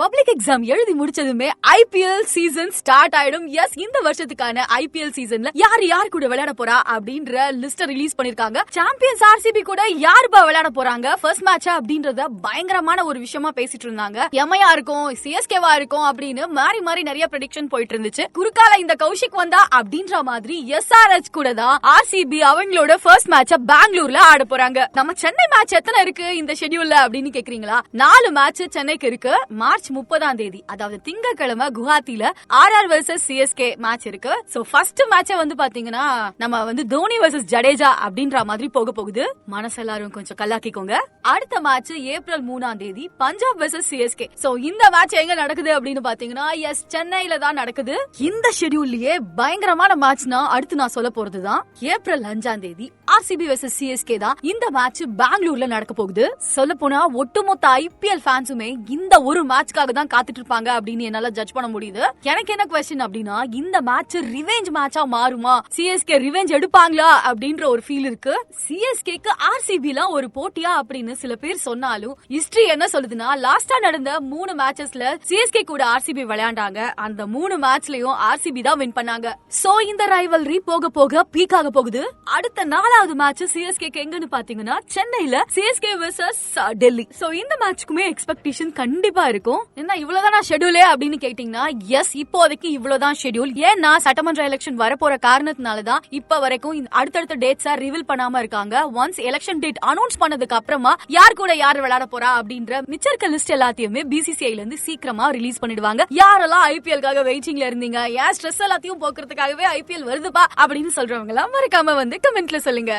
Public exam எழுதி முடிச்சதுமே IPL season start ஆயிடும். S, இந்த வருஷத்துக்கான ஐபிஎல் சீசன்ல யார் யார் கூட விளையாட போறா அப்படின்ற லிஸ்ட் ரிலீஸ் பண்ணிருக்காங்க. சாம்பியன்ஸ் ஆர்சிபி கூட யாருப்பா விளையாட போறாங்க ஃபர்ஸ்ட் மேட்சா அப்படின்றத பயங்கரமான ஒரு விஷயமா பேசிட்டு இருந்தாங்க. எம்ஐயா இருக்கும், சிஎஸ்கேவா இருக்கும் அப்படின்னு மாறி மாறி நிறைய ப்ரெடிக்ஷன் போயிட்டு இருந்துச்சு. குறுக்கால இந்த கௌஷிக் வந்தா அப்படின்ற மாதிரி எஸ்ஆர்எச் கூட தான் ஆர்சிபி அவங்களோட ஃபர்ஸ்ட் மேட்ச பெங்களூர்ல ஆட போறாங்க. நம்ம சென்னை மேட்ச் எத்தனை இருக்கு இந்த ஷெட்யூல்ல அப்படின்னு கேக்குறீங்களா? 4 மேட்ச் சென்னைக்கு இருக்கு. மார்ச் 30ஆம் தேதி அதாவது திங்கட்கிழமை குவஹாத்தில ஆர்ஆர் vs சிஎஸ்கே மேட்ச் இருக்கு. சோ ஃபர்ஸ்ட் மேட்சே வந்து பாத்தீங்கன்னா நம்ம தோனி vs ஜடேஜா அப்படின்ற மாதிரி போகுது. மனசு எல்லாரும் கொஞ்சம் கல்லாக்கிக்கோங்க. அடுத்த மேட்ச் ஏப்ரல் 3ஆம் தேதி பஞ்சாப் vs சிஎஸ்கே. சோ இந்த மேட்ச் எங்க நடக்குது அப்படின்னு பாத்தீங்கன்னா எஸ் சென்னையில தான் நடக்குது. இந்த ஷெட்யூல்லயே பயங்கரமான மேட்ச்னா அடுத்து நான் சொல்ல போறதுதான் ஏப்ரல் 5ஆம் தேதி ஆர்சிபி vs சிஎஸ்கே தான். இந்த மேட்ச் பெங்களூர்ல நடக்க போகுது. சொல்ல போனா ஒட்டுமொத்த ஐபிஎல் ஃபேன்ஸுமே இந்த ஒரு மேட்ச்காக தான் காத்துட்டு இருப்பாங்க அப்படின்னு என்னால ஜட்ஜ் பண்ண முடியுது. எனக்கு என்ன क्वेश्चन அப்படின்னா இந்த மேட்ச் ரிவெஞ்ச் மேட்சா மாறுமா? சிஎஸ்கே ரிவெஞ்ச் எடுப்பாங்களா அப்படின்ற ஒரு ஃபீல் இருக்கு. சிஎஸ்கேக்கு ஆர்சிபில ஒரு போட்டியா அப்படின்னு சில பேர் சொன்னாலும் ஹிஸ்டரி என்ன சொல்லுதுன்னா லாஸ்டா நடந்த 3 மேட்சஸ்ல சிஎஸ்கே கூட ஆர்சிபி விளையாண்டாங்க. அந்த 3 மேட்ச்லயும் ஆர்சிபி தான் வின் பண்ணாங்க. சோ இந்த ரைவல்ரி போக போக பீக் ஆக போகுது. அடுத்த 4வது மேட்ச் சிஎஸ்கேக்கு எங்கன்னு பாத்தீங்கன்னா சென்னையில சிஎஸ்கே vs டெல்லி. சோ இந்த மேட்ச்க்குமே எக்ஸ்பெக்டேஷன் கண்டிப்பா இருக்கும். என்ன இவ்வளவுதான் ஷெட்யூலே அப்படின்னு கேட்டீங்கன்னா எஸ், இப்போதைக்கு இவ்வளவுதான் ஷெட்யூல். ஏன்னா சட்டமன்ற எலெக்ஷன் வரப்போற காரணத்தினாலதான் இப்ப வரைக்கும் அடுத்தடுத்த டேட்ஸா ரிவீல் பண்ணாம இருக்காங்க. ஒன்ஸ் எலெக்ஷன் டேட் அனௌன்ஸ் பண்ணதுக்கு அப்புறமா யார் கூட யார் விளையாட போறா அப்படின்ற மிச்சர்க்க லிஸ்ட் எல்லாத்தையுமே பிசிசிஐல இருந்து சீக்கிரமா ரிலீஸ் பண்ணிடுவாங்க. யாரெல்லாம் ஐபிஎல்காக வெயிட்டிங்ல இருந்தீங்க, ஏன் ஸ்ட்ரெஸ் எல்லாத்தையும் போக்குறதுக்காகவே ஐபிஎல் வருதுப்பா அப்படின்னு சொல்றவங்க எல்லாம் மறக்காம கமெண்ட்ல சொல்லுங்க.